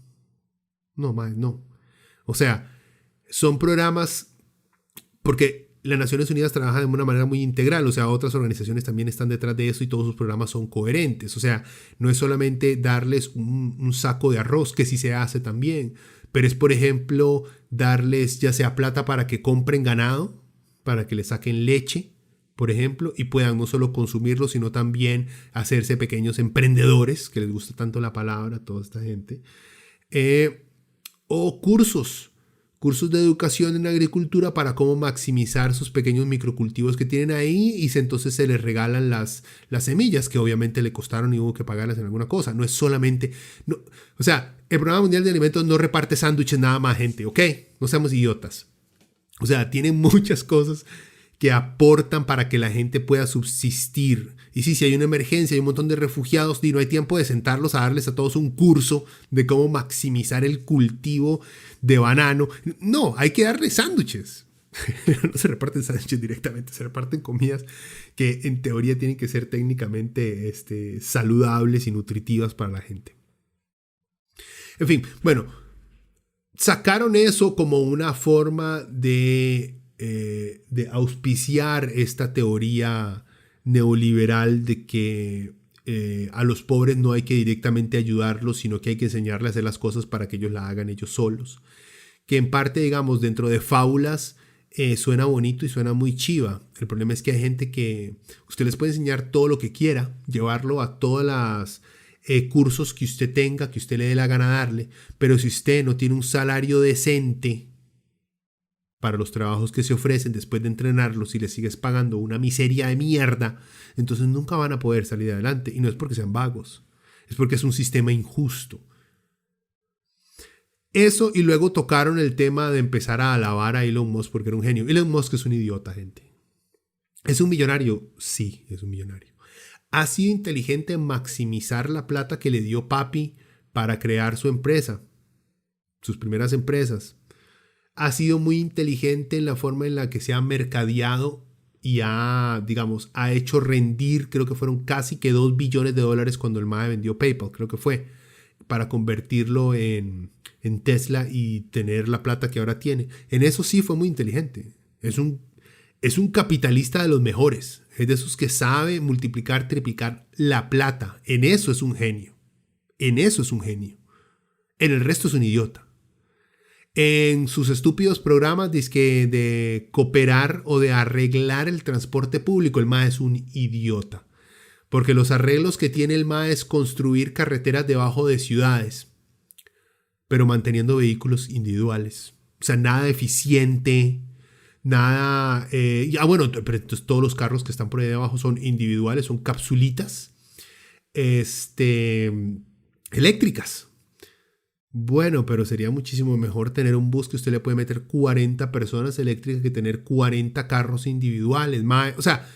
O sea, son programas porque las Naciones Unidas trabajan de una manera muy integral, o sea, otras organizaciones también están detrás de eso y todos sus programas son coherentes. O sea, no es solamente darles un saco de arroz, que sí se hace también, pero es, por ejemplo, darles ya sea plata para que compren ganado, para que le saquen leche, por ejemplo, y puedan no solo consumirlo, sino también hacerse pequeños emprendedores, que les gusta tanto la palabra a toda esta gente, o cursos de educación en agricultura para cómo maximizar sus pequeños microcultivos que tienen ahí y entonces se les regalan las semillas que obviamente le costaron y hubo que pagarlas en alguna cosa. No es solamente... No, o sea, el Programa Mundial de Alimentos no reparte sándwiches nada más, gente, ¿ok? No seamos idiotas. O sea, tiene muchas cosas que aportan para que la gente pueda subsistir. Y sí, si hay una emergencia, hay un montón de refugiados y no hay tiempo de sentarlos a darles a todos un curso de cómo maximizar el cultivo de banano. No, hay que darles sándwiches. No se reparten sándwiches directamente, se reparten comidas que en teoría tienen que ser técnicamente saludables y nutritivas para la gente. En fin, bueno, sacaron eso como una forma de auspiciar esta teoría neoliberal de que a los pobres no hay que directamente ayudarlos, sino que hay que enseñarles a hacer las cosas para que ellos la hagan ellos solos. Que en parte, digamos, dentro de fábulas suena bonito y suena muy chiva. El problema es que hay gente que usted les puede enseñar todo lo que quiera, llevarlo a todas las cursos que usted tenga, que usted le dé la gana darle, pero si usted no tiene un salario decente para los trabajos que se ofrecen después de entrenarlos y les sigues pagando una miseria de mierda, entonces nunca van a poder salir adelante. Y no es porque sean vagos, es porque es un sistema injusto. Eso, y luego tocaron el tema de empezar a alabar a Elon Musk porque era un genio. Elon Musk es un idiota, gente. ¿Es un millonario? Sí, es un millonario. ¿Ha sido inteligente en maximizar la plata que le dio papi para crear su empresa? Sus primeras empresas. ha sido muy inteligente en la forma en la que se ha mercadeado y ha hecho rendir, creo que fueron casi que $2 billones cuando el MAE vendió PayPal, creo que fue, para convertirlo en Tesla y tener la plata que ahora tiene. En eso sí fue muy inteligente. Es un capitalista de los mejores. Es de esos que sabe multiplicar, triplicar la plata. En eso es un genio. En eso es un genio. En el resto es un idiota. En sus estúpidos programas de cooperar o de arreglar el transporte público, el MAE es un idiota. Porque los arreglos que tiene el MAE es construir carreteras debajo de ciudades, pero manteniendo vehículos individuales. O sea, nada eficiente, nada... pero entonces todos los carros que están por ahí debajo son individuales, son capsulitas eléctricas. Bueno, pero sería muchísimo mejor tener un bus que usted le puede meter 40 personas eléctricas que tener 40 carros individuales. O sea,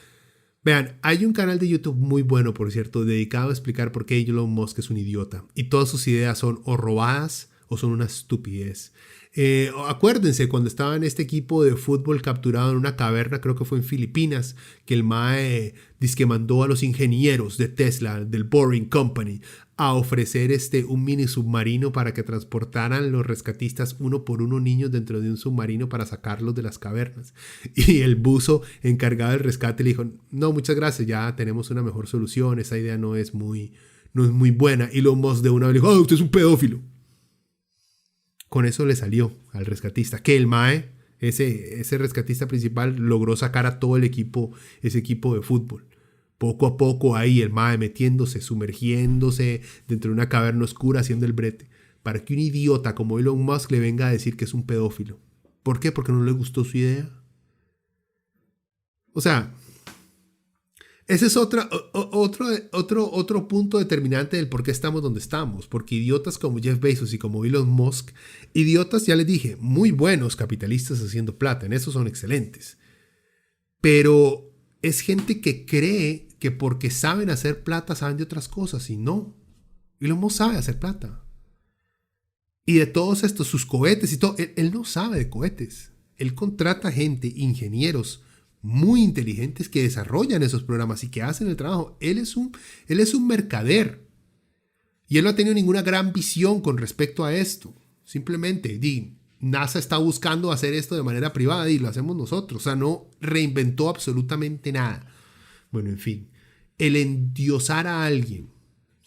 vean, hay un canal de YouTube muy bueno, por cierto, dedicado a explicar por qué Elon Musk es un idiota. Y todas sus ideas son o robadas o son una estupidez. Acuérdense cuando estaba en este equipo de fútbol capturado en una caverna, creo que fue en Filipinas, que el MAE dizque mandó a los ingenieros de Tesla, del Boring Company, a ofrecer un mini submarino para que transportaran los rescatistas uno por uno niños dentro de un submarino para sacarlos de las cavernas. Y el buzo encargado del rescate le dijo, no, muchas gracias, ya tenemos una mejor solución, esa idea no es muy buena. Y Elon Musk de una vez le dijo, usted es un pedófilo. Con eso le salió al rescatista, que el MAE, ese rescatista principal, logró sacar a todo el equipo, ese equipo de fútbol. Poco a poco ahí el MAE metiéndose, sumergiéndose dentro de una caverna oscura haciendo el brete, para que un idiota como Elon Musk le venga a decir que es un pedófilo. ¿Por qué? Porque no le gustó su idea. O sea, ese es otro punto determinante del por qué estamos donde estamos. Porque idiotas como Jeff Bezos y como Elon Musk, idiotas, ya les dije, muy buenos capitalistas haciendo plata, en eso son excelentes. Pero es gente que cree que porque saben hacer plata saben de otras cosas, y no. Elon Musk sabe hacer plata. Y de todos estos, sus cohetes y todo, él no sabe de cohetes. Él contrata gente, ingenieros muy inteligentes que desarrollan esos programas y que hacen el trabajo. Él es un mercader. Y él no ha tenido ninguna gran visión con respecto a esto. Simplemente, NASA está buscando hacer esto de manera privada y lo hacemos nosotros. O sea, no reinventó absolutamente nada. Bueno, en fin. El endiosar a alguien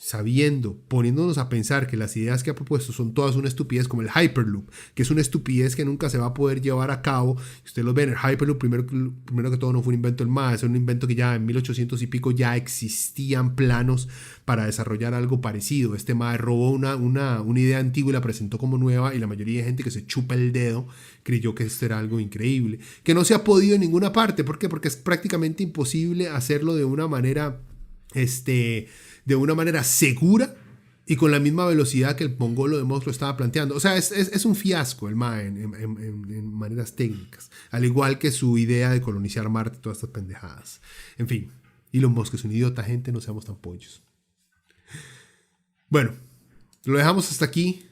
sabiendo, poniéndonos a pensar que las ideas que ha propuesto son todas una estupidez, como el Hyperloop, que es una estupidez que nunca se va a poder llevar a cabo. Usted lo ve en el Hyperloop, primero que todo no fue un invento del MAE, es un invento que ya en 1800 y pico ya existían planos para desarrollar algo parecido. Este MAE robó una idea antigua y la presentó como nueva, y la mayoría de gente que se chupa el dedo creyó que esto era algo increíble, que no se ha podido en ninguna parte. ¿Por qué? Porque es prácticamente imposible hacerlo de una manera segura y con la misma velocidad que el mongolo de Musk lo estaba planteando. O sea, es un fiasco el MAE en maneras técnicas, al igual que su idea de colonizar Marte y todas estas pendejadas. En fin, Elon Musk es un idiota, gente, no seamos tan pollos. Bueno, lo dejamos hasta aquí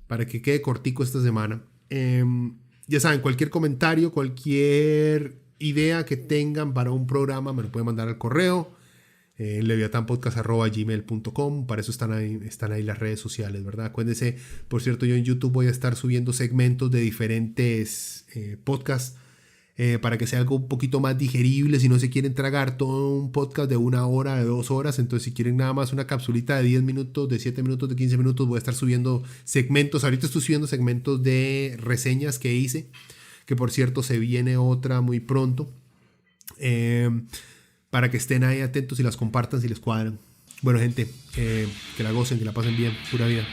para que quede cortico esta semana. Ya saben, cualquier comentario, cualquier idea que tengan para un programa me lo pueden mandar al correo leviatanpodcast@gmail.com. Para eso están ahí las redes sociales, ¿verdad? Acuérdense, por cierto, yo en YouTube voy a estar subiendo segmentos de diferentes podcasts para que sea algo un poquito más digerible. Si no se quieren tragar todo un podcast de 1 hora, de 2 horas, entonces si quieren nada más una capsulita de 10 minutos, de 7 minutos, de 15 minutos, voy a estar subiendo segmentos. Ahorita estoy subiendo segmentos de reseñas que hice, que por cierto se viene otra muy pronto. Para que estén ahí atentos y las compartan si les cuadran. Bueno, gente, que la gocen, que la pasen bien. Pura vida.